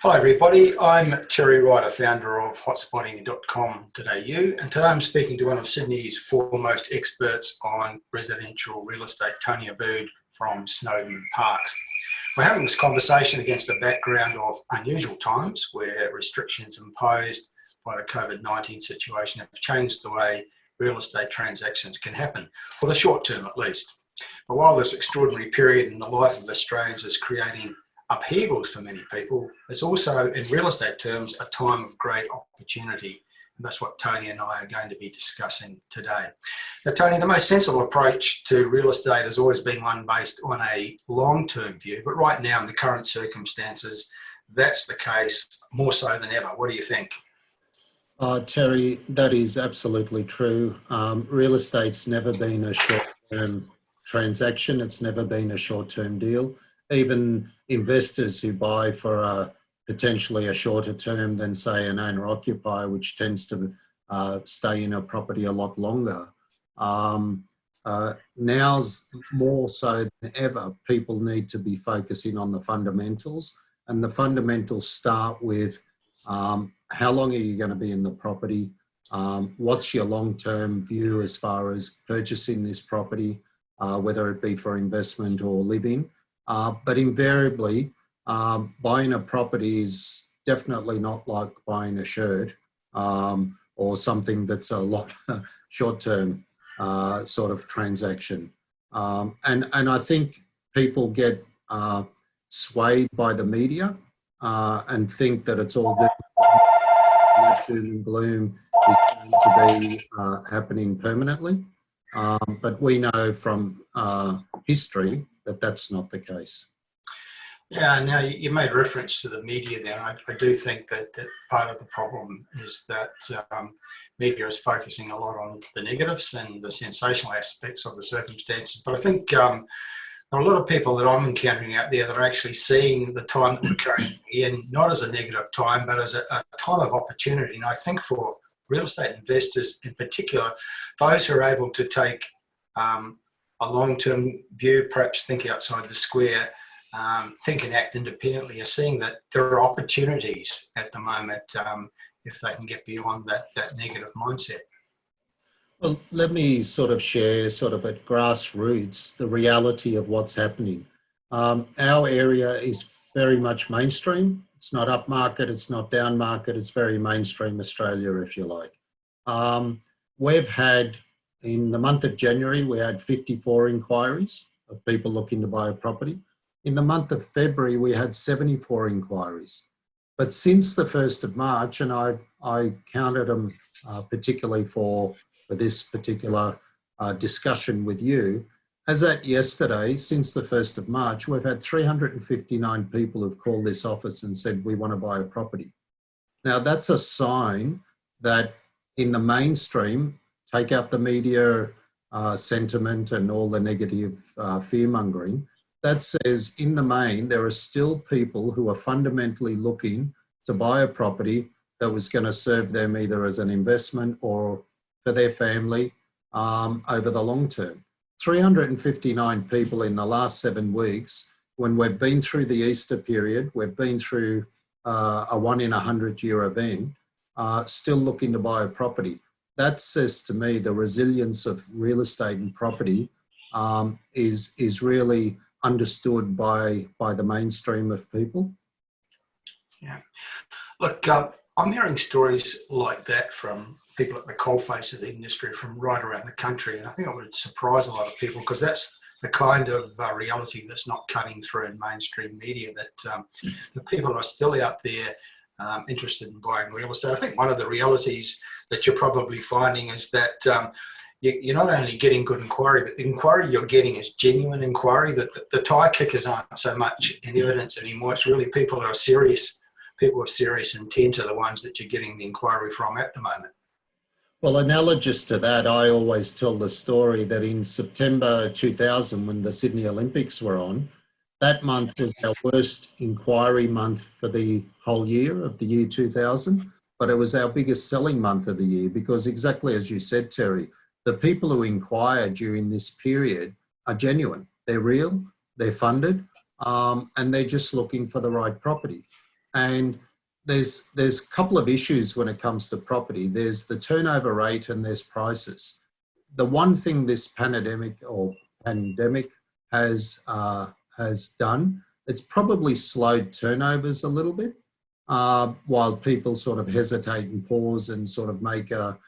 Hi everybody, I'm Terry Ryder, founder of hotspotting.com.au, and today I'm speaking to one of Sydney's foremost experts on residential real estate, Tony Abboud from Snowden Parks. We're having this conversation against a background of unusual times where restrictions imposed by the COVID-19 situation have changed the way real estate transactions can happen, for the short term at least. But while this extraordinary period in the life of Australians is creating upheavals for many people, it's also, in real estate terms, a time of great opportunity. And that's what Tony and I are going to be discussing today. Now, Tony, the most sensible approach to real estate has always been one based on a long-term view, but right now in the current circumstances, that's the case more so than ever. What do you think? Terry, that is absolutely true. Real estate's never been a short-term transaction. It's never been a short-term deal. Even investors who buy for potentially a shorter term than, say, an owner-occupier, which tends to stay in a property a lot longer. Now's more so than ever, people need to be focusing on the fundamentals, and the fundamentals start with how long are you going to be in the property? What's your long-term view as far as purchasing this property, whether it be for investment or living? But invariably, buying a property is definitely not like buying a shirt or something that's a lot short-term sort of transaction. And I think people get swayed by the media and think that it's all doom and gloom is going to be happening permanently. But we know from history that that's not the case. Yeah, now you made reference to the media there. I do think that part of the problem is that media is focusing a lot on the negatives and the sensational aspects of the circumstances. But I think there are a lot of people that I'm encountering out there that are actually seeing the time that we're currently in, not as a negative time, but as a time of opportunity. And I think for real estate investors in particular, those who are able to take a long-term view, perhaps think outside the square, think and act independently, are seeing that there are opportunities at the moment if they can get beyond that negative mindset. Well, let me sort of share sort of at grassroots the reality of what's happening. Our area is very much mainstream. It's not upmarket, it's not downmarket, it's very mainstream Australia, if you like. We've had, in the month of January, we had 54 inquiries of people looking to buy a property. In the month of February, we had 74 inquiries. But since the 1st of March, and I counted them particularly for this particular discussion with you, as at yesterday, since the 1st of March, we've had 359 people who've called this office and said, we want to buy a property. Now, that's a sign that in the mainstream, take out the media sentiment and all the negative fear-mongering, that says in the main, there are still people who are fundamentally looking to buy a property that was going to serve them either as an investment or for their family over the long term. 359 people in the last 7 weeks, when we've been through the Easter period, we've been through a 1 in 100-year event, still looking to buy a property. That says to me the resilience of real estate and property is really understood by the mainstream of people. Yeah. Look, I'm hearing stories like that from people at the coalface of the industry from right around the country, and I think it would surprise a lot of people because that's the kind of reality that's not cutting through in mainstream media, that the people are still out there interested in buying real estate. I think one of the realities that you're probably finding is that you're not only getting good inquiry, but the inquiry you're getting is genuine inquiry, that the tire kickers aren't so much in evidence anymore. It's really people of serious intent are the ones that you're getting the inquiry from at the moment. Well, analogous to that, I always tell the story that in September 2000, when the Sydney Olympics were on, that month was our worst inquiry month for the whole year of the year 2000, but it was our biggest selling month of the year because exactly as you said, Terry, the people who inquire during this period are genuine. They're real, they're funded, and they're just looking for the right property. And there's a couple of issues when it comes to property. There's the turnover rate and there's prices. The one thing this pandemic has done, it's probably slowed turnovers a little bit, while people sort of hesitate and pause and sort of make a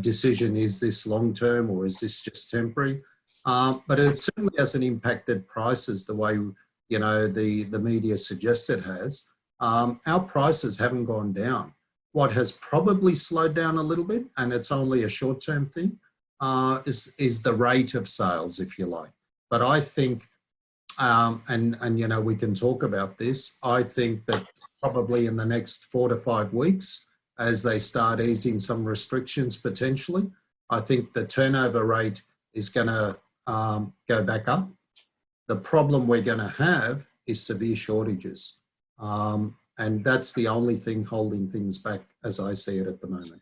decision: is this long term or is this just temporary? But it certainly hasn't impacted prices the way the media suggests it has. Our prices haven't gone down. What has probably slowed down a little bit, and it's only a short-term thing, is the rate of sales, if you like. But I think, and we can talk about this, I think that probably in the next 4 to 5 weeks, as they start easing some restrictions potentially, I think the turnover rate is going to go back up. The problem we're going to have is severe shortages. And that's the only thing holding things back as I see it at the moment.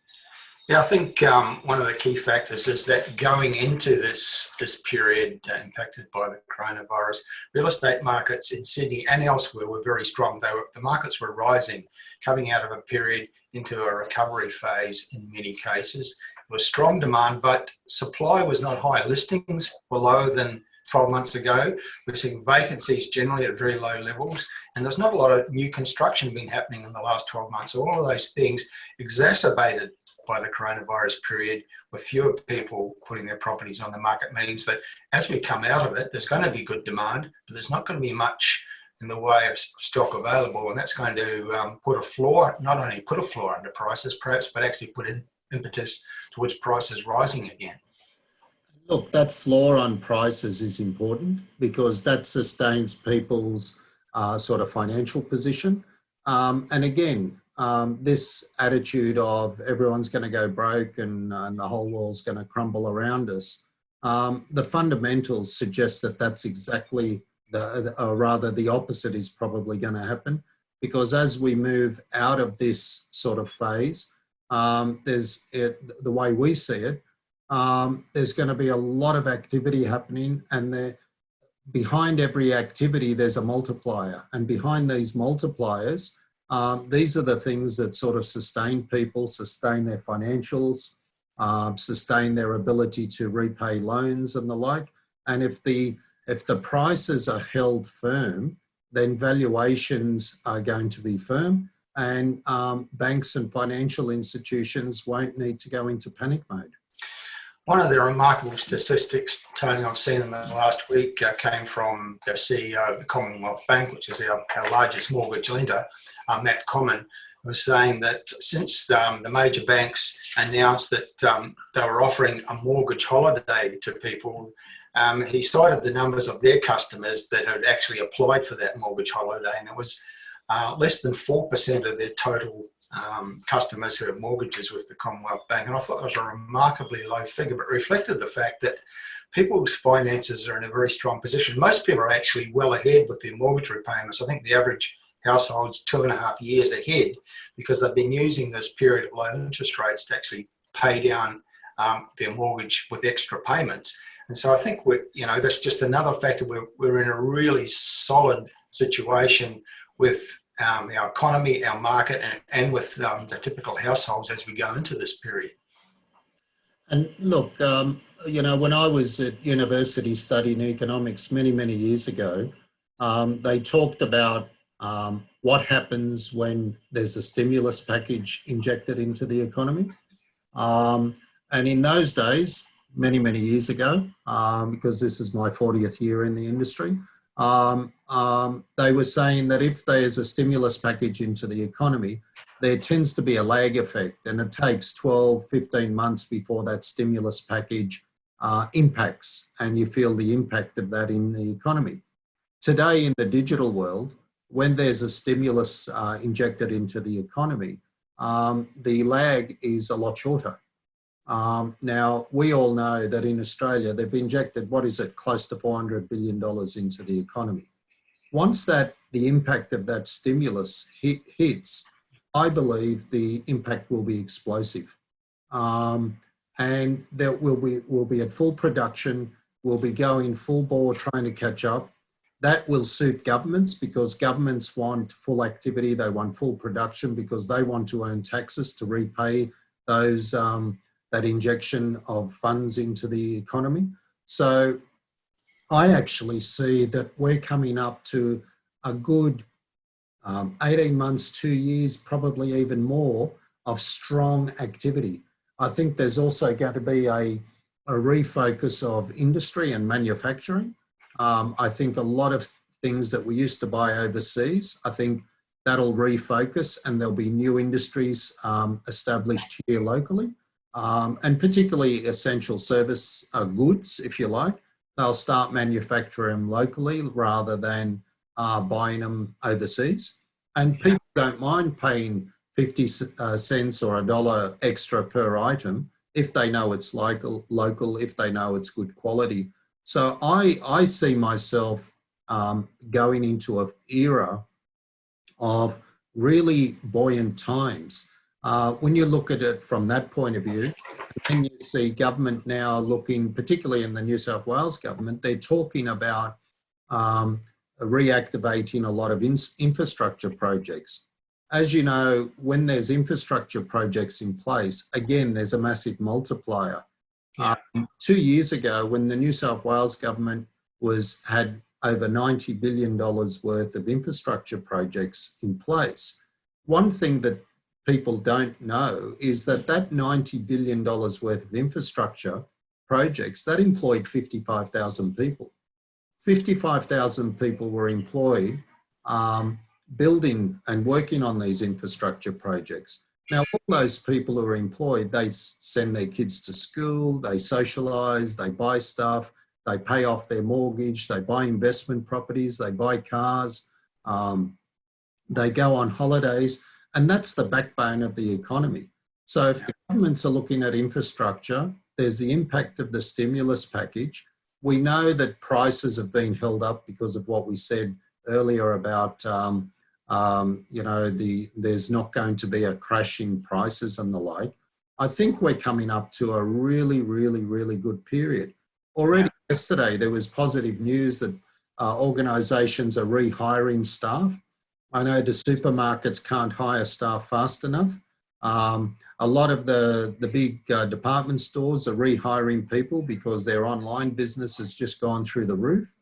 Yeah, I think one of the key factors is that going into this period impacted by the coronavirus, real estate markets in Sydney and elsewhere were very strong. The markets were rising, coming out of a period into a recovery phase in many cases. There was strong demand, but supply was not high. Listings were lower than 12 months ago. We're seeing vacancies generally at very low levels, and there's not a lot of new construction been happening in the last 12 months. So all of those things exacerbated by the coronavirus period, with fewer people putting their properties on the market, means that as we come out of it, there's going to be good demand, but there's not going to be much in the way of stock available, and that's going to put a floor, not only put a floor under prices perhaps, but actually put in impetus towards prices rising again. Look, that floor on prices is important because that sustains people's sort of financial position. And again, this attitude of everyone's going to go broke and the whole world's going to crumble around us, the fundamentals suggest that that's exactly, or rather the opposite is probably going to happen, because as we move out of this sort of phase, the way we see it, there's going to be a lot of activity happening, and behind every activity there's a multiplier, and behind these multipliers, these are the things that sort of sustain people, sustain their financials, sustain their ability to repay loans and the like. And if the prices are held firm, then valuations are going to be firm, and banks and financial institutions won't need to go into panic mode. One of the remarkable statistics, Tony, I've seen in the last week came from the CEO of the Commonwealth Bank, which is our largest mortgage lender, Matt Comyn, was saying that since the major banks announced that they were offering a mortgage holiday to people, he cited the numbers of their customers that had actually applied for that mortgage holiday, and it was less than 4% of their total customers who have mortgages with the Commonwealth Bank. And I thought it was a remarkably low figure, but reflected the fact that people's finances are in a very strong position. Most people are actually well ahead with their mortgage repayments. I think the average household's 2.5 years ahead, because they've been using this period of low interest rates to actually pay down their mortgage with extra payments. And so I think that's just another factor. We're in a really solid situation with our economy, our market, and with the typical households as we go into this period. And look, when I was at university studying economics many, many years ago, they talked about what happens when there's a stimulus package injected into the economy. And in those days, many, many years ago, because this is my 40th year in the industry, they were saying that if there's a stimulus package into the economy, there tends to be a lag effect, and it takes 12, 15 months before that stimulus package impacts, and you feel the impact of that in the economy. Today, in the digital world, when there's a stimulus injected into the economy, the lag is a lot shorter. Now, we all know that in Australia, they've injected, close to $400 billion into the economy. Once the impact of that stimulus hits, I believe the impact will be explosive. And that we'll be at full production, we'll be going full bore trying to catch up. That will suit governments because governments want full activity. They want full production because they want to earn taxes to repay those that injection of funds into the economy. So I actually see that we're coming up to a good 18 months, 2 years, probably even more of strong activity. I think there's also going to be a refocus of industry and manufacturing. I think a lot of things that we used to buy overseas, I think that'll refocus and there'll be new industries established here locally, and particularly essential service goods, if you like. They'll start manufacturing them locally rather than buying them overseas. And people don't mind paying 50 cents or $1 extra per item if they know it's local, if they know it's good quality. So I see myself going into an era of really buoyant times. When you look at it from that point of view, then you see government now looking, particularly in the New South Wales government, they're talking about reactivating a lot of infrastructure projects. As you know, when there's infrastructure projects in place, again, there's a massive multiplier. 2 years ago, when the New South Wales government had over $90 billion worth of infrastructure projects in place, one thing that people don't know is that $90 billion worth of infrastructure projects, that employed 55,000 people. 55,000 people were employed building and working on these infrastructure projects. Now, all those people who are employed, they send their kids to school, they socialise, they buy stuff, they pay off their mortgage, they buy investment properties, they buy cars, they go on holidays, and that's the backbone of the economy. So if the governments are looking at infrastructure, there's the impact of the stimulus package. We know that prices have been held up because of what we said earlier about, there's not going to be a crash in prices and the like. I think we're coming up to a really, really, really good period. Already yesterday, there was positive news that organisations are rehiring staff. I know the supermarkets can't hire staff fast enough. A lot of the big department stores are rehiring people because their online business has just gone through the roof.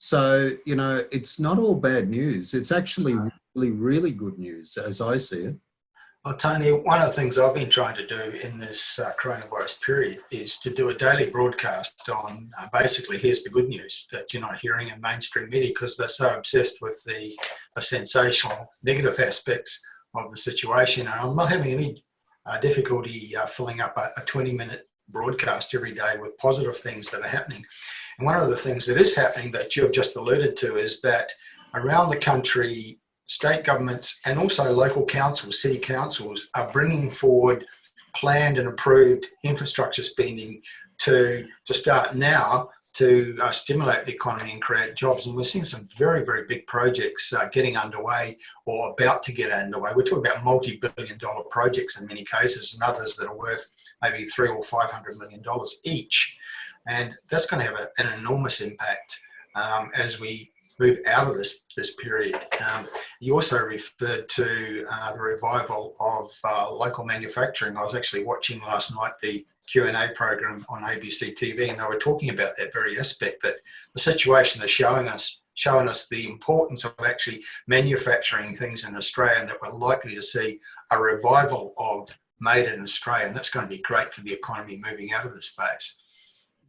So, it's not all bad news. It's actually really, really good news as I see it. Well, Tony, one of the things I've been trying to do in this coronavirus period is to do a daily broadcast on basically here's the good news that you're not hearing in mainstream media because they're so obsessed with the sensational negative aspects of the situation. And I'm not having any difficulty filling up a 20-minute broadcast every day with positive things that are happening. And one of the things that is happening that you've just alluded to is that around the country, state governments and also local councils, city councils are bringing forward planned and approved infrastructure spending to start now to stimulate the economy and create jobs. And we're seeing some very, very big projects getting underway or about to get underway. We're talking about multi-billion-dollar projects in many cases and others that are worth maybe $300 or $500 million each. And that's going to have an enormous impact as we move out of this period. You also referred to the revival of local manufacturing. I was actually watching last night the Q&A program on ABC TV, and they were talking about that very aspect, that the situation is showing us the importance of actually manufacturing things in Australia, and that we're likely to see a revival of made in Australia, and that's going to be great for the economy moving out of this phase.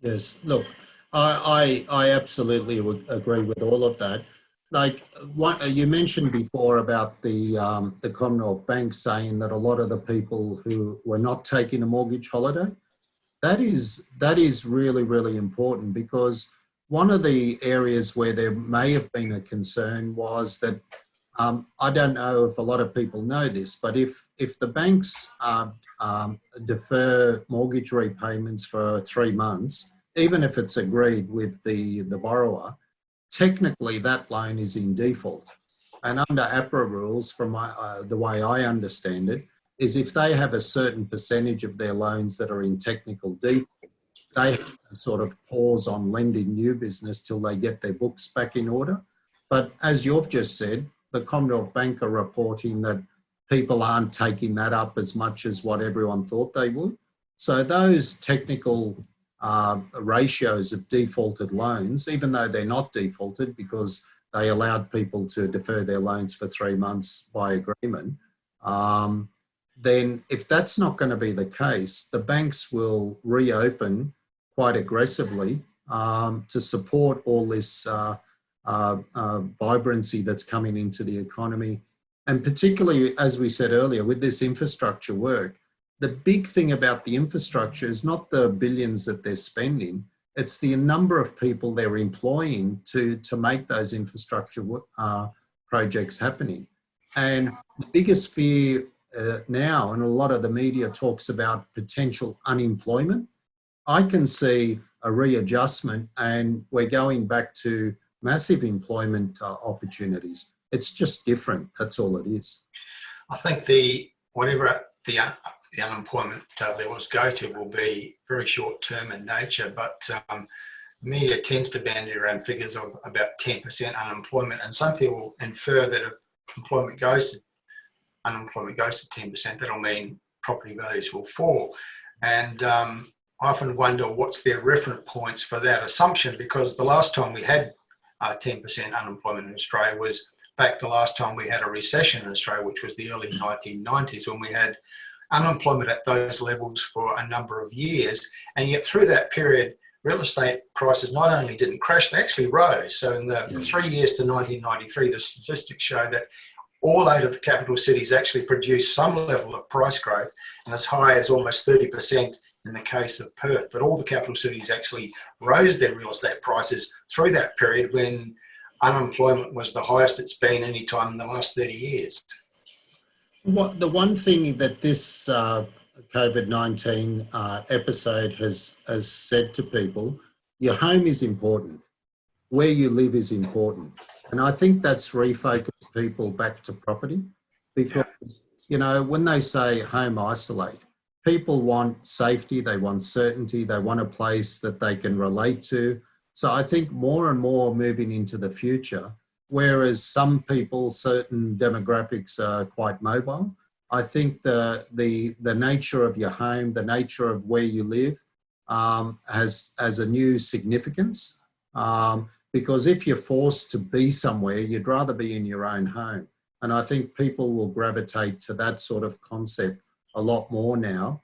Yes, look, I absolutely would agree with all of that. Like what you mentioned before about the Commonwealth Bank saying that a lot of the people who were not taking a mortgage holiday, that is really, really important, because one of the areas where there may have been a concern was that I don't know if a lot of people know this, but if the banks defer mortgage repayments for 3 months, even if it's agreed with the borrower, technically that loan is in default. And under APRA rules, from the way I understand it, is if they have a certain percentage of their loans that are in technical default, they have to sort of pause on lending new business till they get their books back in order. But as you've just said, the Commonwealth Bank are reporting that people aren't taking that up as much as what everyone thought they would. So those technical ratios of defaulted loans, even though they're not defaulted because they allowed people to defer their loans for 3 months by agreement, then if that's not going to be the case, the banks will reopen quite aggressively to support all this vibrancy that's coming into the economy. And particularly, as we said earlier, with this infrastructure work, the big thing about the infrastructure is not the billions that they're spending, it's the number of people they're employing to make those infrastructure projects happening. And the biggest fear now, and a lot of the media talks about potential unemployment, I can see a readjustment and we're going back to massive employment opportunities. It's just different, that's all it is. I think whatever the unemployment levels go to will be very short term in nature, but media tends to bandy around figures of about 10% unemployment, and some people infer that if unemployment goes to 10%, that'll mean property values will fall. And I often wonder what's their reference points for that assumption, because the last time we had 10% unemployment in Australia was back the last time we had a recession in Australia, which was the early 1990s, when we had unemployment at those levels for a number of years. And yet through that period, real estate prices not only didn't crash, they actually rose. So in the 3 years to 1993, the statistics show that all 8 of the capital cities actually produced some level of price growth, and as high as almost 30% in the case of Perth. But all the capital cities actually rose their real estate prices through that period when unemployment was the highest it's been any time in the last 30 years. The one thing that this COVID-19 episode has said to people, your home is important. Where you live is important. And I think that's refocused people back to property because, you know, when they say home isolate, people want safety, they want certainty, they want a place that they can relate to. So I think more and more moving into the future, whereas some people, certain demographics are quite mobile, I think the nature of your home, the nature of where you live has a new significance. Because if you're forced to be somewhere, you'd rather be in your own home. And I think people will gravitate to that sort of concept a lot more now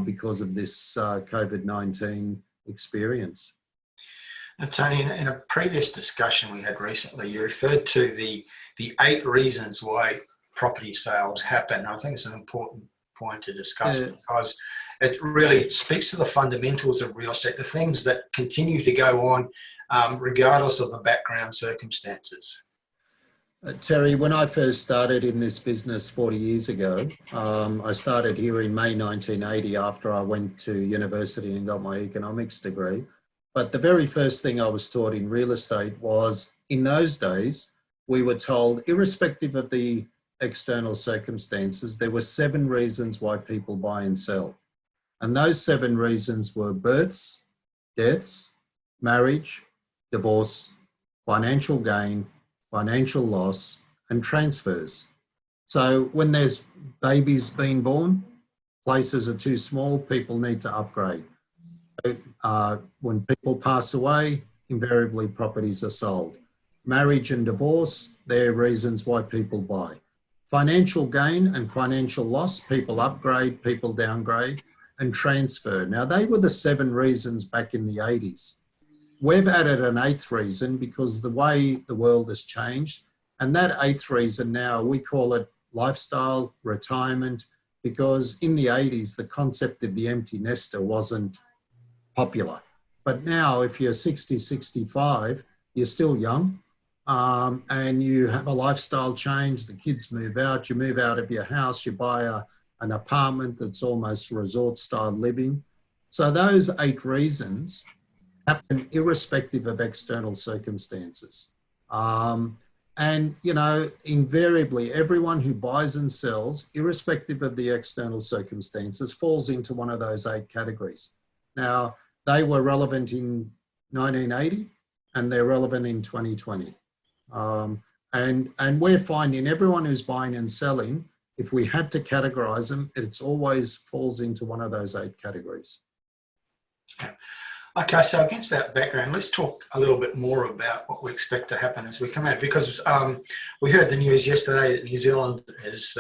because of this COVID-19 experience. Now, Tony, in a previous discussion we had recently, you referred to the 8 reasons why property sales happen. I think it's an important point to discuss because it really speaks to the fundamentals of real estate, the things that continue to go on regardless of the background circumstances. Terry, when I first started in this business 40 years ago, I started here in May 1980 after I went to university and got my economics degree. But the very first thing I was taught in real estate was, in those days, we were told, irrespective of the external circumstances, there were 7 reasons why people buy and sell. And those 7 reasons were births, deaths, marriage, divorce, financial gain, financial loss, and transfers. So when there's babies being born, places are too small, people need to upgrade. When people pass away, invariably properties are sold. Marriage and divorce, they're reasons why people buy. Financial gain and financial loss, people upgrade, people downgrade, and transfer. Now, they were the 7 reasons back in the 80s. We've added an 8th reason because the way the world has changed, and that 8th reason now, we call it lifestyle, retirement, because in the 80s, the concept of the empty nester wasn't popular. But now, if you're 60, 65, you're still young, and you have a lifestyle change, the kids move out, you move out of your house, you buy an apartment that's almost resort-style living. So those 8 reasons happen irrespective of external circumstances. And, you know, invariably, everyone who buys and sells, irrespective of the external circumstances, falls into one of those 8 categories. Now, they were relevant in 1980 and they're relevant in 2020. And we're finding everyone who's buying and selling, if we had to categorize them, it's always falls into one of those 8 categories. Okay, so against that background, let's talk a little bit more about what we expect to happen as we come out, because we heard the news yesterday that New Zealand has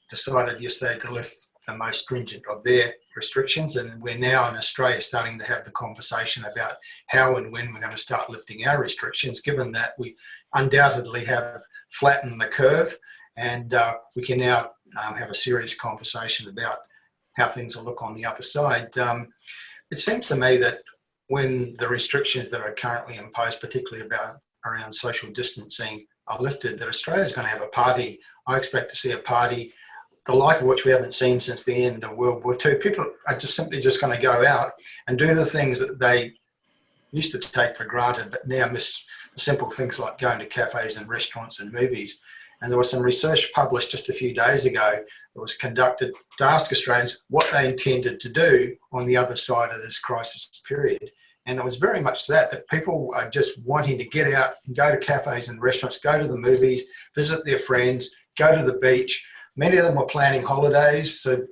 decided yesterday to lift the most stringent of their restrictions, and we're now in Australia starting to have the conversation about how and when we're going to start lifting our restrictions, given that we undoubtedly have flattened the curve, and we can now have a serious conversation about how things will look on the other side. It seems to me that when the restrictions that are currently imposed, particularly around social distancing, are lifted, that Australia is going to have a party. I expect to see a party the like of which we haven't seen since the end of World War II. People are simply going to go out and do the things that they used to take for granted, but now miss simple things like going to cafes and restaurants and movies. And there was some research published just a few days ago that was conducted to ask Australians what they intended to do on the other side of this crisis period. And it was very much that people are just wanting to get out and go to cafes and restaurants, go to the movies, visit their friends, go to the beach. Many of them were planning holidays. So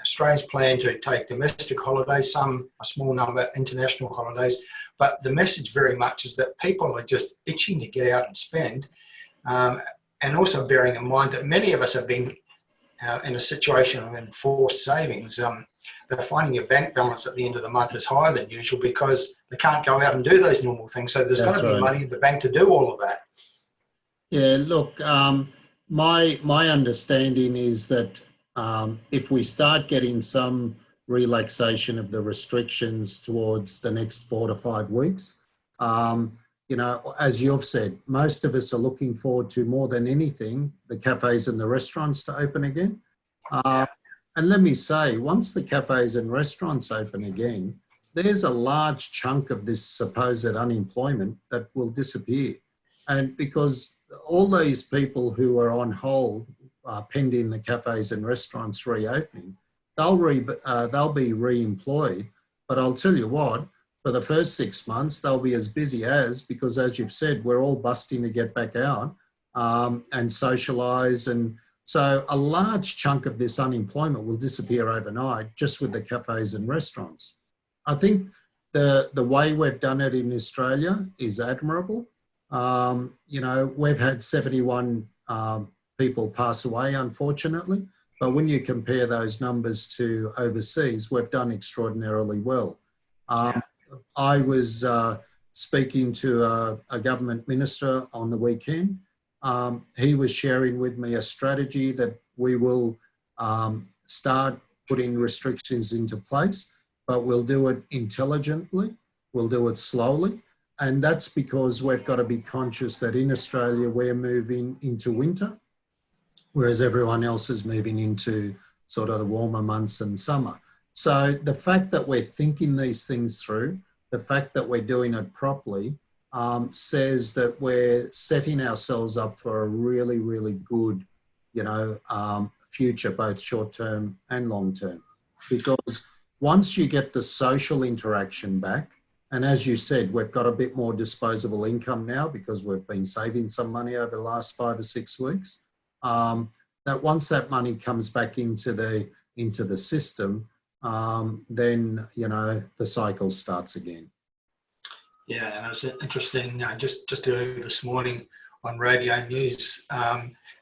Australians plan to take domestic holidays, a small number, international holidays. But the message very much is that people are just itching to get out and spend. And also bearing in mind that many of us have been in a situation of enforced savings. They're finding your bank balance at the end of the month is higher than usual because they can't go out and do those normal things. So there's got to be money in the bank to do all of that. Yeah, look, my understanding is that if we start getting some relaxation of the restrictions towards the next 4 to 5 weeks, you know, as you've said, most of us are looking forward to more than anything, the cafes and the restaurants to open again. And let me say, once the cafes and restaurants open again, there's a large chunk of this supposed unemployment that will disappear. And because all these people who are on hold pending the cafes and restaurants reopening, they'll be re-employed. But I'll tell you what, for the first 6 months, they'll be as busy because as you've said, we're all busting to get back out and socialise. And so a large chunk of this unemployment will disappear overnight just with the cafes and restaurants. I think the way we've done it in Australia is admirable. You know, we've had 71 people pass away, unfortunately, but when you compare those numbers to overseas, we've done extraordinarily well. I was speaking to a government minister on the weekend. He was sharing with me a strategy that we will start putting restrictions into place, but we'll do it intelligently, we'll do it slowly. And that's because we've got to be conscious that in Australia, we're moving into winter, whereas everyone else is moving into sort of the warmer months and summer. So the fact that we're thinking these things through, the fact that we're doing it properly, says that we're setting ourselves up for a really, really good, you know, future, both short term and long term. Because once you get the social interaction back, and as you said, we've got a bit more disposable income now because we've been saving some money over the last 5 or 6 weeks, that once that money comes back into the system, then, you know, the cycle starts again. Yeah, and it was interesting, just earlier this morning on radio news,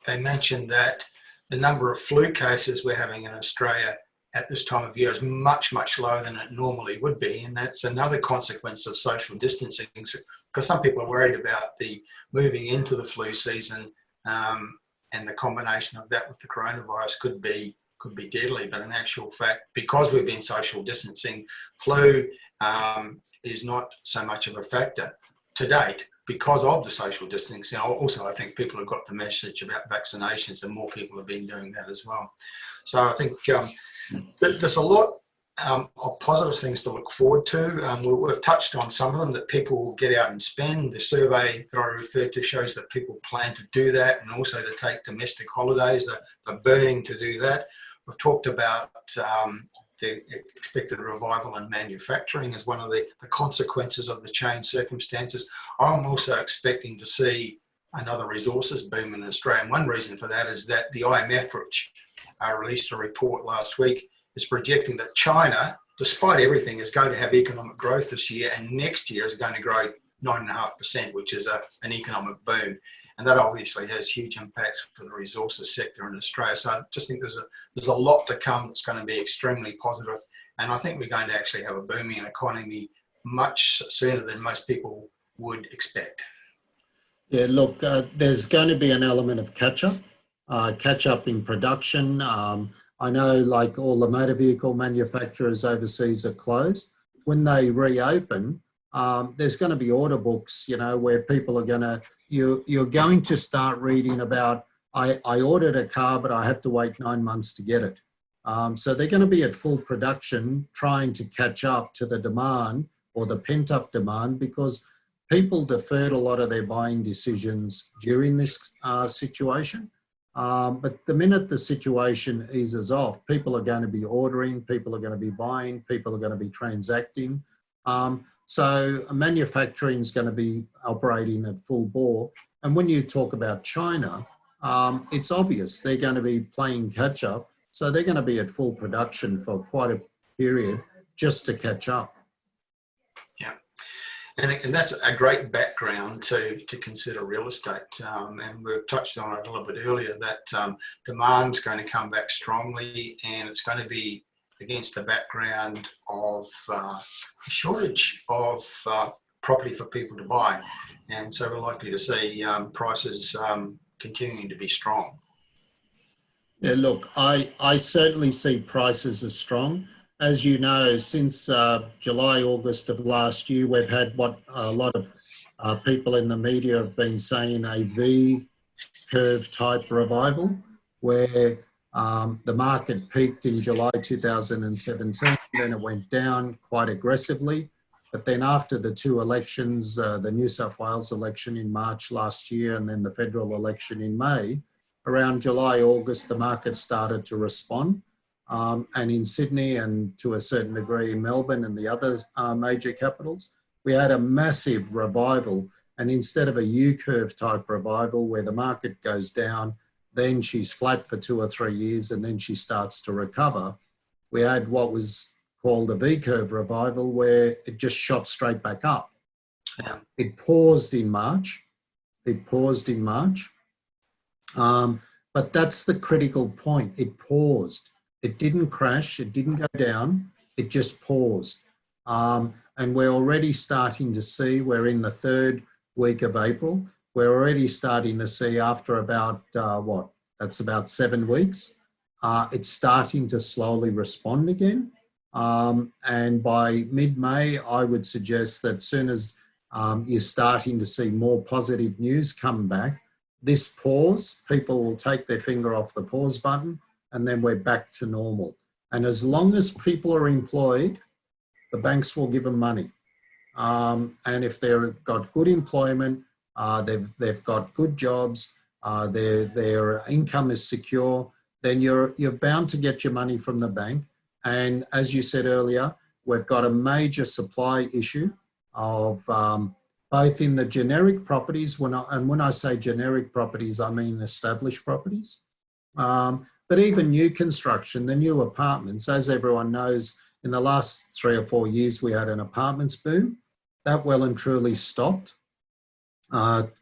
they mentioned that the number of flu cases we're having in Australia at this time of year is much, much lower than it normally would be. And that's another consequence of social distancing, because some people are worried about the moving into the flu season, and the combination of that with the coronavirus could be deadly. But in actual fact, because we've been social distancing, flu is not so much of a factor to date because of the social distancing. Also, I think people have got the message about vaccinations, and more people have been doing that as well. So I think there's a lot of positive things to look forward to. We've touched on some of them, that people will get out and spend. The survey that I referred to shows that people plan to do that, and also to take domestic holidays. They're burning to do that. We've talked about the expected revival in manufacturing as one of the consequences of the changed circumstances. I'm also expecting to see another resources boom in Australia. And one reason for that is that the IMF, which released a report last week, is projecting that China, despite everything, is going to have economic growth this year, and next year is going to grow 9.5%, which is an economic boom. And that obviously has huge impacts for the resources sector in Australia. So I just think there's a lot to come that's going to be extremely positive. And I think we're going to actually have a booming economy much sooner than most people would expect. Yeah, look, there's going to be an element of catch-up in production. I know like all the motor vehicle manufacturers overseas are closed. When they reopen, there's going to be order books, where people are going to, you're going to start reading about, I ordered a car, but I had to wait 9 months to get it. So they're going to be at full production trying to catch up to the demand or the pent-up demand, because people deferred a lot of their buying decisions during this situation. But the minute the situation eases off, people are going to be ordering, people are going to be buying, people are going to be transacting. So manufacturing is going to be operating at full bore. And when you talk about China, it's obvious they're going to be playing catch up. So they're going to be at full production for quite a period just to catch up. Yeah. And that's a great background to consider real estate. And we've touched on it a little bit earlier, that demand's going to come back strongly, and it's going to be against the background of a shortage of property for people to buy. And so we're likely to see prices continuing to be strong. Yeah, look, I certainly see prices as strong. As you know, since July, August of last year, we've had what a lot of people in the media have been saying, a V-curve type revival, where the market peaked in July 2017, then it went down quite aggressively. But then after the two elections, the New South Wales election in March last year and then the federal election in May, around July, August, the market started to respond. And in Sydney and to a certain degree in Melbourne and the other major capitals, we had a massive revival. And instead of a U-curve type revival where the market goes down, then she's flat for 2 or 3 years and then she starts to recover, we had what was called a V-curve revival where it just shot straight back up. Yeah. It paused in March. But that's the critical point. It paused. It didn't crash. It didn't go down. It just paused. And we're already starting to see, we're in the 3rd week of April, we're already starting to see after about, that's about 7 weeks, it's starting to slowly respond again. And by mid-May, I would suggest that soon as you're starting to see more positive news come back, this pause, people will take their finger off the pause button and then we're back to normal. And as long as people are employed, the banks will give them money. And if they've got good employment, they've got good jobs, their income is secure, then you're bound to get your money from the bank. And as you said earlier, we've got a major supply issue of both in the generic properties, when I say generic properties, I mean established properties, but even new construction, the new apartments. As everyone knows, in the last 3 or 4 years, we had an apartments boom. That well and truly stopped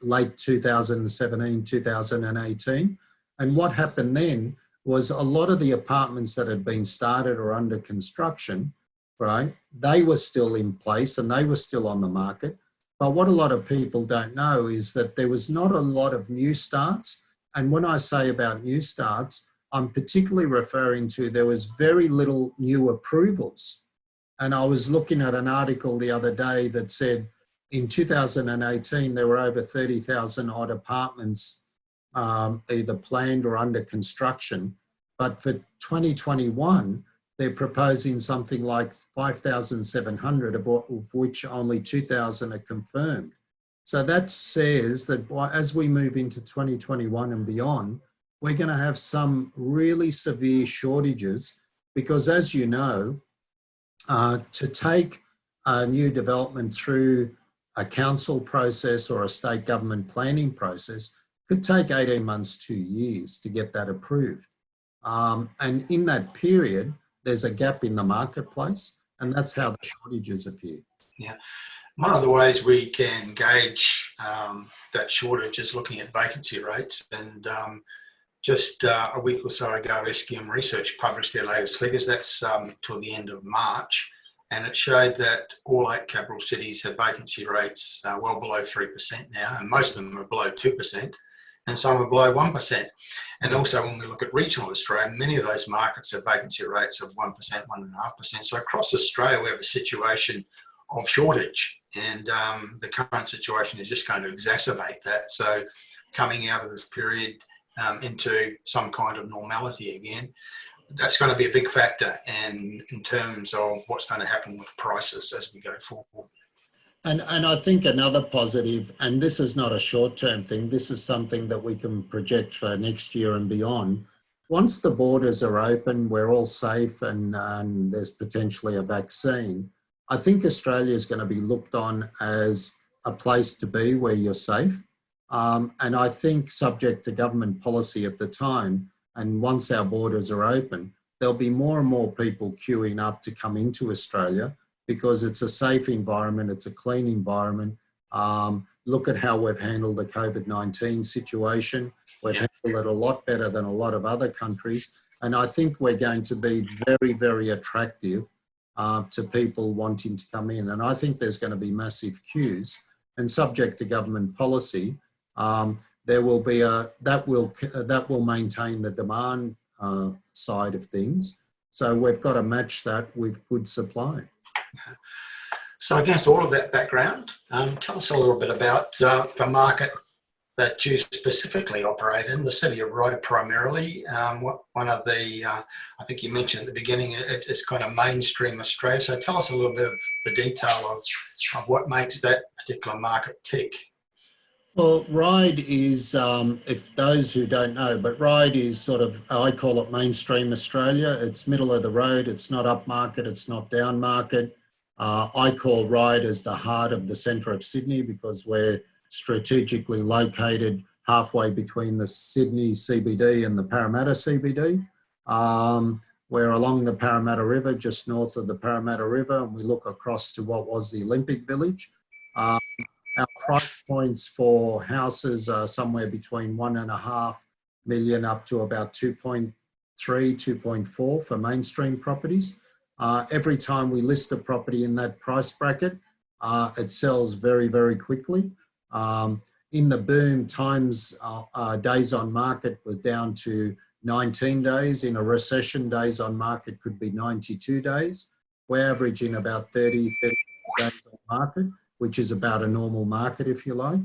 late 2017, 2018. And what happened then was a lot of the apartments that had been started or under construction, right, they were still in place and they were still on the market. But what a lot of people don't know is that there was not a lot of new starts. And when I say about new starts, I'm particularly referring to there was very little new approvals. And I was looking at an article the other day that said in 2018, there were over 30,000 odd apartments either planned or under construction. But for 2021, they're proposing something like 5,700, of which only 2,000 are confirmed. So that says that as we move into 2021 and beyond, we're going to have some really severe shortages because as you know, to take a new development through a council process or a state government planning process could take 18 months, 2 years to get that approved. And in that period, there's a gap in the marketplace, and that's how the shortages appear. Yeah. One of the ways we can gauge that shortage is looking at vacancy rates. And just a week or so ago, SQM Research published their latest figures. That's till the end of March. And it showed that all 8 capital cities have vacancy rates well below 3% now, and most of them are below 2%, and some are below 1%. And also when we look at regional Australia, many of those markets have vacancy rates of 1%, 1.5%. So across Australia, we have a situation of shortage, and the current situation is just going to exacerbate that. So coming out of this period into some kind of normality again, that's going to be a big factor in terms of what's going to happen with prices as we go forward. And I think another positive, and this is not a short-term thing, this is something that we can project for next year and beyond. Once the borders are open, we're all safe, and there's potentially a vaccine, I think Australia is going to be looked on as a place to be where you're safe. And I think subject to government policy at the time, and once our borders are open, there'll be more and more people queuing up to come into Australia because it's a safe environment, it's a clean environment. Look at how we've handled the COVID-19 situation. We've handled it a lot better than a lot of other countries. And I think we're going to be very, very attractive to people wanting to come in. And I think there's going to be massive queues, and subject to government policy, there will be that will maintain the demand side of things. So we've got to match that with good supply. So against all of that background, tell us a little bit about the market that you specifically operate in, the city of Ryder primarily. One of the, I think you mentioned at the beginning, it's kind of mainstream Australia. So tell us a little bit of the detail of what makes that particular market tick. Well, Ryde is, if those who don't know, but Ryde is sort of, I call it mainstream Australia. It's middle of the road. It's not up market. It's not down market. I call Ryde as the heart of the centre of Sydney because we're strategically located halfway between the Sydney CBD and the Parramatta CBD. We're along the Parramatta River, just north of the Parramatta River, and we look across to what was the Olympic Village. Our price points for houses are somewhere between 1.5 million up to about 2.3, 2.4 for mainstream properties. Every time we list a property in that price bracket, it sells very, very quickly. In the boom times, days on market were down to 19 days. In a recession, days on market could be 92 days. We're averaging about 30 days on market, which is about a normal market, if you like.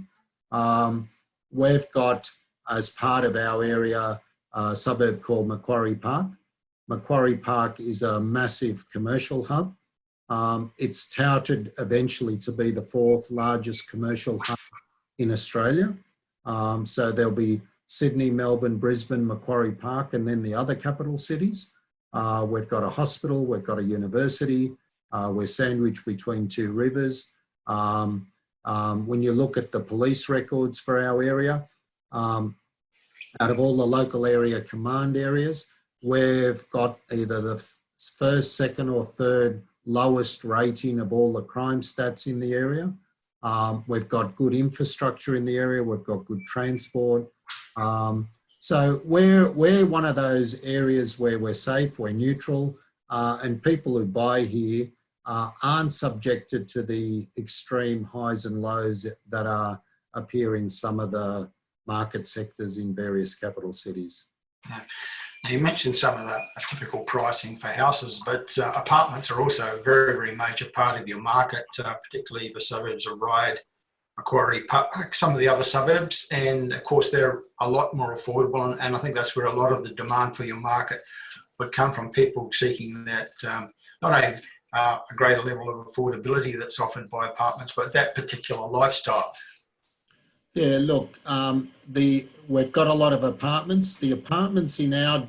We've got, as part of our area, a suburb called Macquarie Park. Macquarie Park is a massive commercial hub. It's touted eventually to be the 4th largest commercial hub in Australia. So there'll be Sydney, Melbourne, Brisbane, Macquarie Park, and then the other capital cities. We've got a hospital, we've got a university, we're sandwiched between 2 rivers. When you look at the police records for our area, out of all the local area command areas, we've got either the first, second or third lowest rating of all the crime stats in the area. We've got good infrastructure in the area, we've got good transport. So we're one of those areas where we're safe, we're neutral, and people who buy here aren't subjected to the extreme highs and lows that appear in some of the market sectors in various capital cities. Yeah. Now you mentioned some of the typical pricing for houses, but apartments are also a very, very major part of your market, particularly the suburbs of Ryde, Macquarie Park, some of the other suburbs, and of course they're a lot more affordable, and I think that's where a lot of the demand for your market would come from, people seeking that not only a greater level of affordability that's offered by apartments, but that particular lifestyle. Yeah, look, we've got a lot of apartments. The apartments in our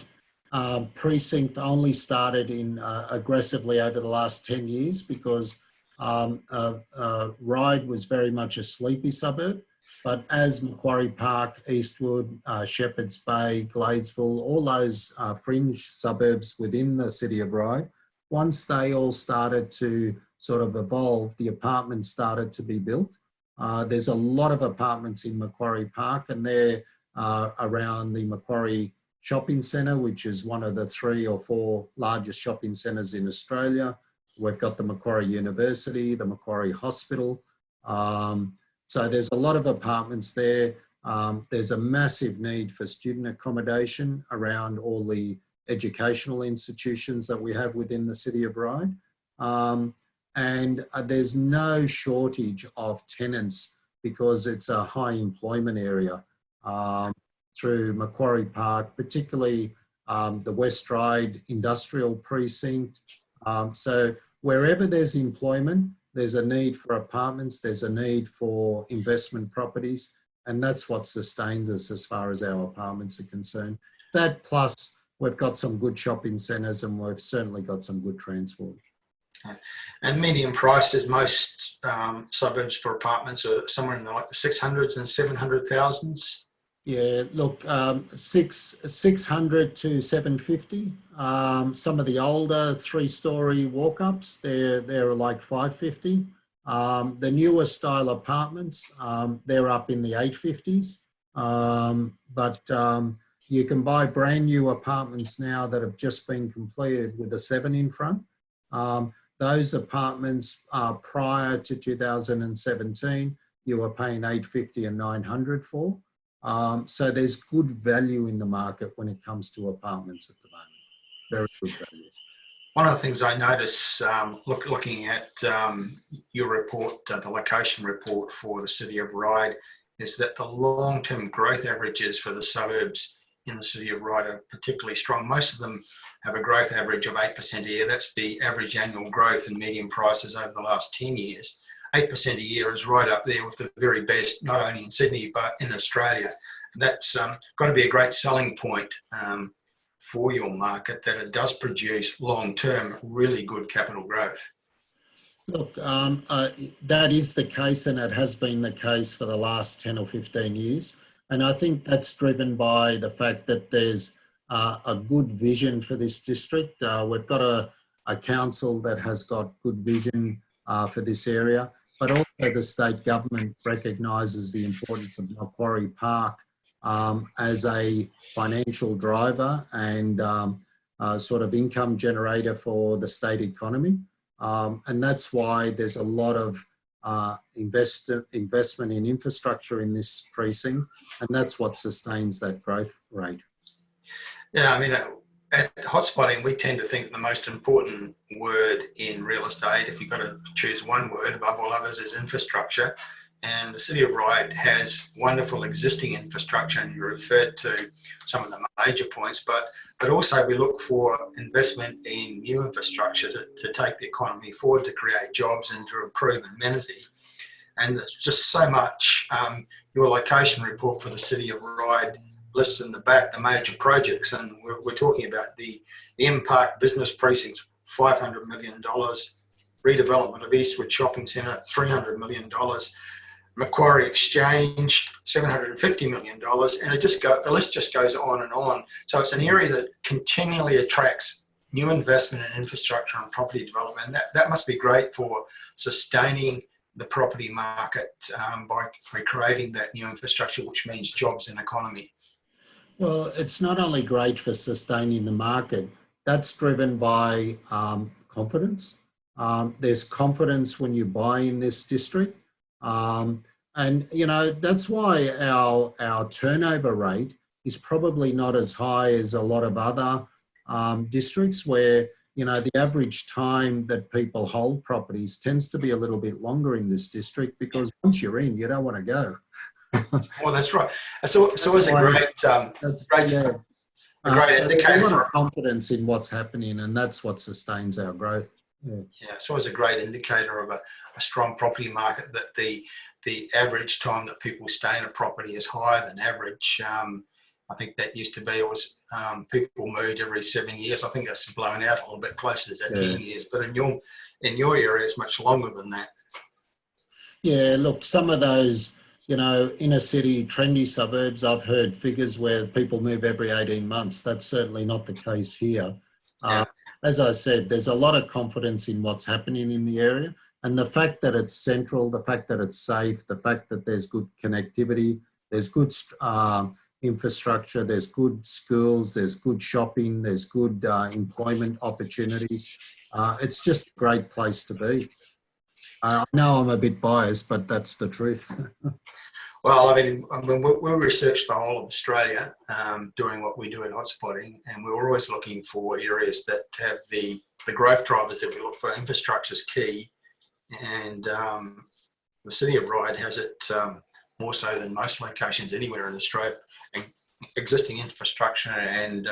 precinct only started in aggressively over the last 10 years because Ryde was very much a sleepy suburb. But as Macquarie Park, Eastwood, Shepherds Bay, Gladesville, all those fringe suburbs within the city of Ryde, once they all started to sort of evolve, the apartments started to be built. There's a lot of apartments in Macquarie Park, and they're around the Macquarie Shopping Centre, which is one of the 3 or 4 largest shopping centres in Australia. We've got the Macquarie University, the Macquarie Hospital. So there's a lot of apartments there. There's a massive need for student accommodation around all the educational institutions that we have within the city of Ryde. And there's no shortage of tenants because it's a high employment area through Macquarie Park, particularly the West Ryde Industrial Precinct. So wherever there's employment, there's a need for apartments, there's a need for investment properties, and that's what sustains us as far as our apartments are concerned. That plus we've got some good shopping centres and we've certainly got some good transport. And medium prices, most suburbs for apartments are somewhere in the 600s and 700,000s. Yeah, look, 600 to 750. Some of the older 3-storey walk-ups, they're like 550. The newer style apartments, they're up in the 850s. But you can buy brand new apartments now that have just been completed with a 7 in front. Those apartments prior to 2017, you were paying 850 and 900 for. So there's good value in the market when it comes to apartments at the moment. Very good value. One of the things I notice looking at your report, the location report for the city of Ryde, is that the long-term growth averages for the suburbs in the city of Ryde are particularly strong. Most of them have a growth average of 8% a year. That's the average annual growth in median prices over the last 10 years. 8% a year is right up there with the very best, not only in Sydney, but in Australia. And that's got to be a great selling point for your market, that it does produce long-term really good capital growth. Look, that is the case, and it has been the case for the last 10 or 15 years. And I think that's driven by the fact that there's a good vision for this district. We've got a council that has got good vision for this area, but also the state government recognises the importance of Macquarie Park as a financial driver and sort of income generator for the state economy. And that's why there's a lot of investment in infrastructure in this precinct, and that's what sustains that growth rate. Yeah, I mean, at hotspotting, we tend to think the most important word in real estate, if you've got to choose one word above all others, is infrastructure. And the city of Ryde has wonderful existing infrastructure, and you referred to some of the major points, but also we look for investment in new infrastructure to take the economy forward, to create jobs and to improve amenity. And there's just so much. Your location report for the city of Ryde lists in the back the major projects, and we're talking about the M Park Business Precinct, $500 million, redevelopment of Eastwood Shopping Centre, $300 million, Macquarie Exchange, $750 million, and the list just goes on and on. So it's an area that continually attracts new investment in infrastructure and property development. And that must be great for sustaining the property market by creating that new infrastructure, which means jobs and economy. Well, it's not only great for sustaining the market, that's driven by confidence. There's confidence when you buy in this district. And, you know, that's why our turnover rate is probably not as high as a lot of other districts where, you know, the average time that people hold properties tends to be a little bit longer in this district, because once you're in, you don't want to go. Well, that's right. It's always a great indicator. There's a lot of confidence in what's happening, and that's what sustains our growth. Yeah, it's always a great indicator of a strong property market, that the average time that people stay in a property is higher than average. I think that used to be, it was people moved every 7 years. I think that's blown out a little bit closer to 10 years. But in your area, it's much longer than that. Yeah, look, some of those, inner city, trendy suburbs, I've heard figures where people move every 18 months. That's certainly not the case here. Yeah. As I said, there's a lot of confidence in what's happening in the area. And the fact that it's central, the fact that it's safe, the fact that there's good connectivity, there's good infrastructure, there's good schools, there's good shopping, there's good employment opportunities. It's just a great place to be. I know I'm a bit biased, but that's the truth. Well, I mean, we researched the whole of Australia doing what we do in hotspotting, and we're always looking for areas that have the growth drivers that we look for. Infrastructure is key, and the city of Ryde has it more so than most locations anywhere in Australia. Existing infrastructure and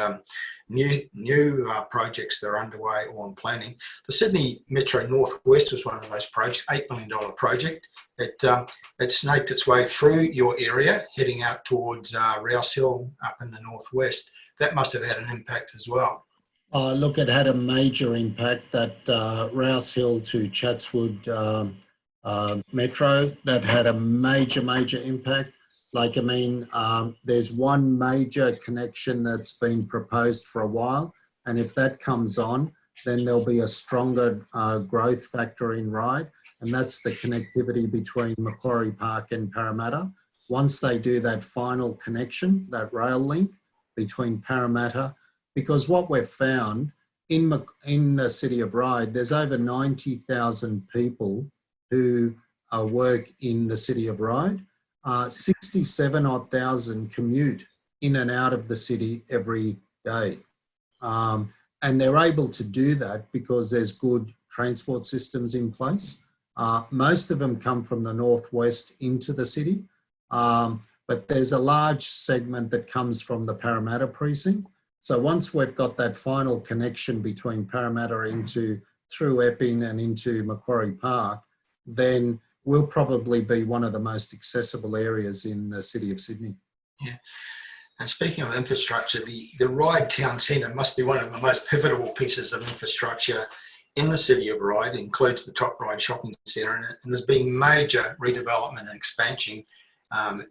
new projects that are underway or in planning. The Sydney Metro Northwest was one of those projects, $8 million project. It snaked its way through your area, heading out towards Rouse Hill up in the northwest. That must have had an impact as well. Look, it had a major impact, that Rouse Hill to Chatswood Metro. That had a major impact. There's one major connection that's been proposed for a while, and if that comes on, then there'll be a stronger growth factor in Ryde, and that's the connectivity between Macquarie Park and Parramatta. Once they do that final connection, that rail link between Parramatta, because what we've found in the city of Ryde, there's over 90,000 people who work in the city of Ryde. 67,000 commute in and out of the city every day. And they're able to do that because there's good transport systems in place. Most of them come from the northwest into the city, but there's a large segment that comes from the Parramatta precinct. So once we've got that final connection between Parramatta through Epping and into Macquarie Park, then will probably be one of the most accessible areas in the city of Sydney. Yeah. And speaking of infrastructure, the Ryde Town Centre must be one of the most pivotal pieces of infrastructure in the city of Ryde. It includes the Top Ryde Shopping Centre, and there's been major redevelopment and expansion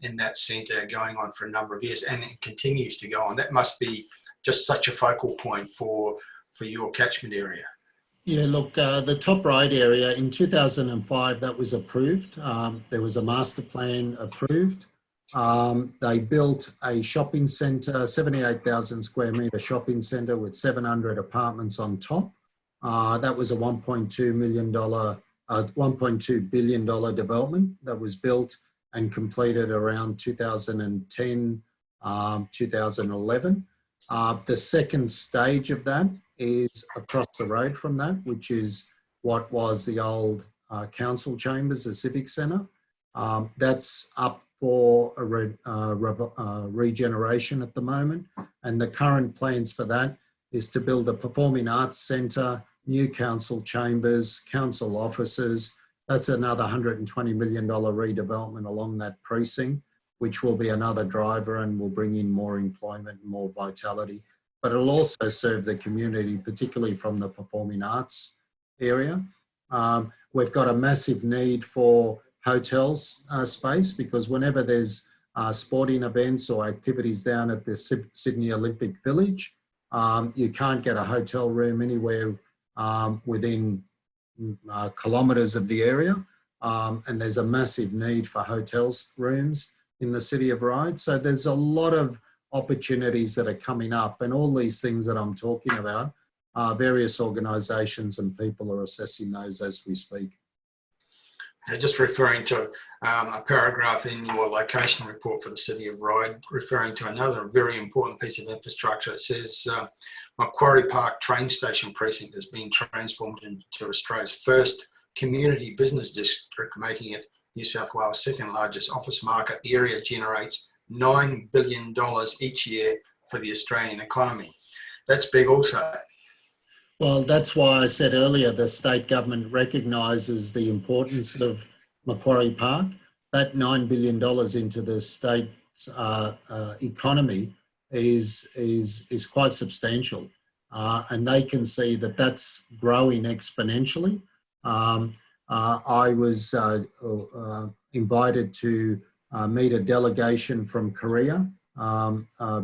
in that centre going on for a number of years, and it continues to go on. That must be just such a focal point for your catchment area. Yeah, look, the Top Ryde area in 2005, that was approved. There was a master plan approved. They built a shopping centre, 78,000 square metre shopping centre with 700 apartments on top. That was a $1.2 billion development that was built and completed around 2010, 2011. The second stage of that is across the road from that, which is what was the old council chambers, the civic centre. That's up for a regeneration at the moment. And the current plans for that is to build a performing arts centre, new council chambers, council offices. That's another $120 million redevelopment along that precinct, which will be another driver and will bring in more employment and more vitality. But it'll also serve the community, particularly from the performing arts area. We've got a massive need for hotels space, because whenever there's sporting events or activities down at the Sydney Olympic Village, you can't get a hotel room anywhere within kilometres of the area. And there's a massive need for hotels rooms in the city of Ryde. So there's a lot of opportunities that are coming up, and all these things that I'm talking about, various organisations and people are assessing those as we speak. Just referring to a paragraph in your location report for the city of Ryde, referring to another very important piece of infrastructure. It says Macquarie Park train station precinct has been transformed into Australia's first community business district, making it New South Wales' second largest office market. The area generates $9 billion each year for the Australian economy. That's big also. Well, that's why I said earlier the state government recognises the importance of Macquarie Park. That $9 billion into the state's economy is quite substantial, and they can see that that's growing exponentially. I was invited to meet a delegation from Korea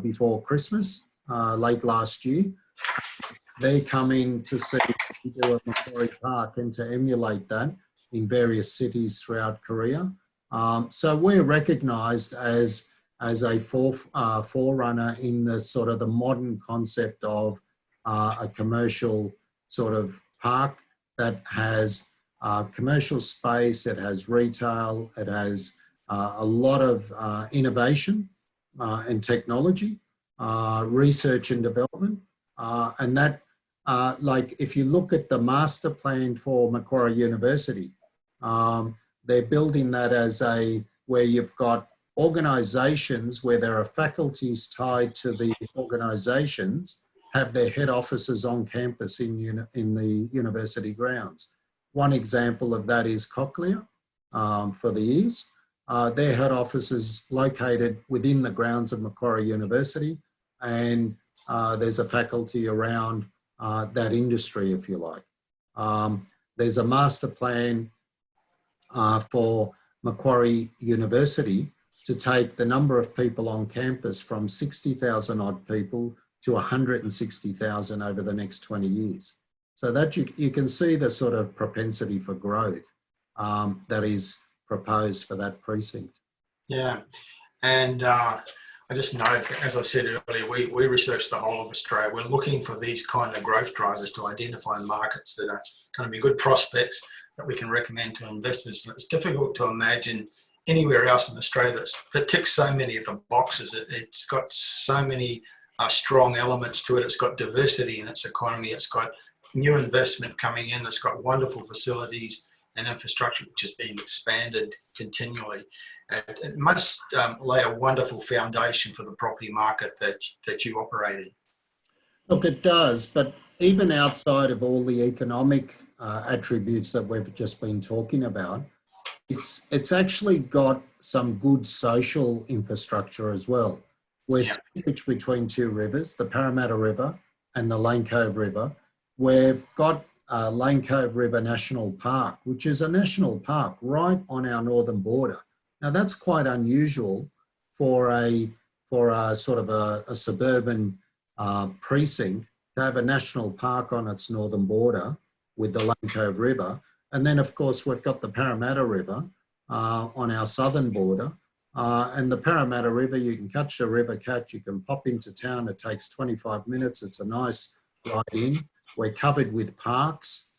before Christmas, late last year. They're coming to see we do at Macquarie Park and to emulate that in various cities throughout Korea. So we're recognised as a forerunner in the sort of the modern concept of a commercial sort of park that has commercial space, it has retail, it has a lot of innovation and technology, research and development, and that like if you look at the master plan for Macquarie University, they're building that as where you've got organisations where there are faculties tied to the organisations have their head offices on campus in the university grounds. One example of that is Cochlear for the ears. Their head office is located within the grounds of Macquarie University, and there's a faculty around that industry, if you like. There's a master plan for Macquarie University to take the number of people on campus from 60,000 odd people to 160,000 over the next 20 years. So that you can see the sort of propensity for growth that is proposed for that precinct. Yeah, and I just know, as I said earlier, we research the whole of Australia. We're looking for these kind of growth drivers to identify markets that are going to be good prospects that we can recommend to investors. And it's difficult to imagine anywhere else in Australia that ticks so many of the boxes. It's got so many strong elements to it. It's got diversity in its economy. It's got new investment coming in. It's got wonderful facilities and infrastructure which is being expanded continually. And it must lay a wonderful foundation for the property market that you operate in. Look, it does, but even outside of all the economic attributes that we've just been talking about, it's actually got some good social infrastructure as well. We're sandwiched between two rivers, the Parramatta River and the Lane Cove River. We've got Lane Cove River National Park, which is a national park right on our northern border. Now that's quite unusual for a sort of a suburban precinct to have a national park on its northern border with the Lane Cove River. And then of course we've got the Parramatta River on our southern border. And the Parramatta River, you can catch the river cat, you can pop into town, it takes 25 minutes, it's a nice ride in. We're covered with parks.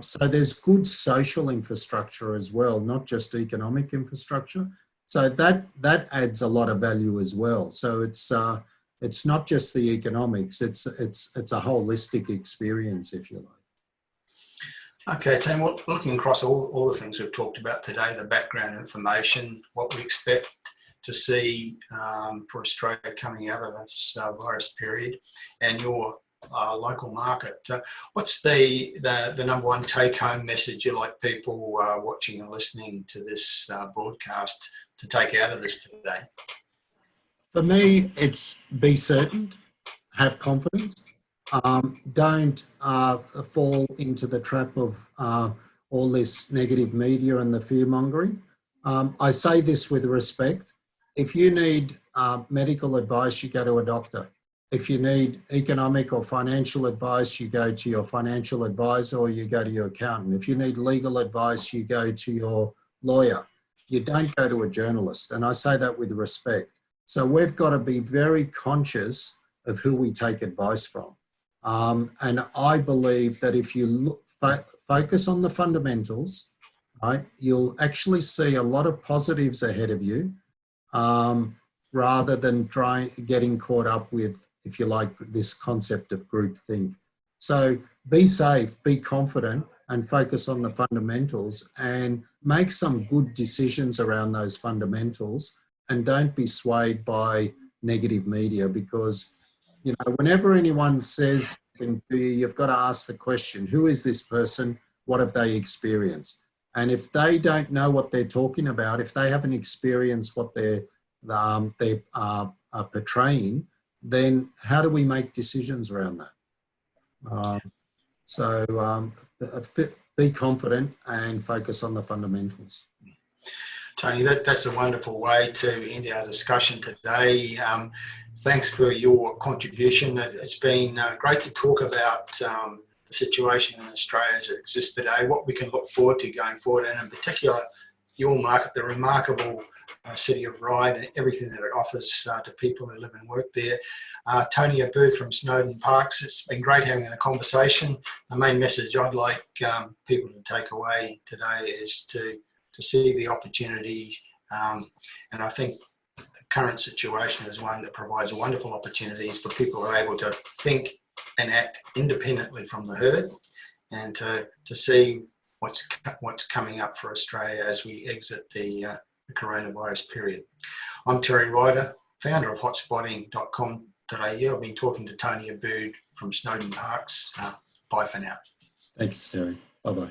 So there's good social infrastructure as well, not just economic infrastructure. So that adds a lot of value as well. So it's not just the economics, it's a holistic experience, if you like. Okay, Tim, well, looking across all the things we've talked about today, the background information, what we expect to see for Australia coming out of this virus period, and your local market, what's the number one take-home message you'd like people watching and listening to this broadcast to take out of this today? For me, it's be certain, have confidence. Don't fall into the trap of all this negative media and the fear-mongering. I say this with respect. If you need medical advice, you go to a doctor. If you need economic or financial advice, you go to your financial advisor or you go to your accountant. If you need legal advice, you go to your lawyer. You don't go to a journalist. And I say that with respect. So we've got to be very conscious of who we take advice from. And I believe that if you focus on the fundamentals, right, you'll actually see a lot of positives ahead of you, rather than getting caught up with, if you like, this concept of groupthink. So be safe, be confident, and focus on the fundamentals and make some good decisions around those fundamentals, and don't be swayed by negative media, because you know, whenever anyone says something to you, you've got to ask the question, who is this person? What have they experienced? And if they don't know what they're talking about, if they haven't experienced what they're portraying, then how do we make decisions around that? Be confident and focus on the fundamentals. Tony, that's a wonderful way to end our discussion today. Thanks for your contribution. It's been great to talk about the situation in Australia as it exists today, what we can look forward to going forward, and in particular, your market, the remarkable city of Ryder and everything that it offers to people who live and work there. Tony Abboud from Snowden Parks, it's been great having a conversation. The main message I'd like people to take away today is to see the opportunity, and I think the current situation is one that provides wonderful opportunities for people who are able to think and act independently from the herd, and to see what's coming up for Australia as we exit the coronavirus period. I'm Terry Ryder, founder of hotspotting.com.au. I've been talking to Tony Abboud from Snowden Parks. Bye for now. Thanks, Terry. Bye-bye.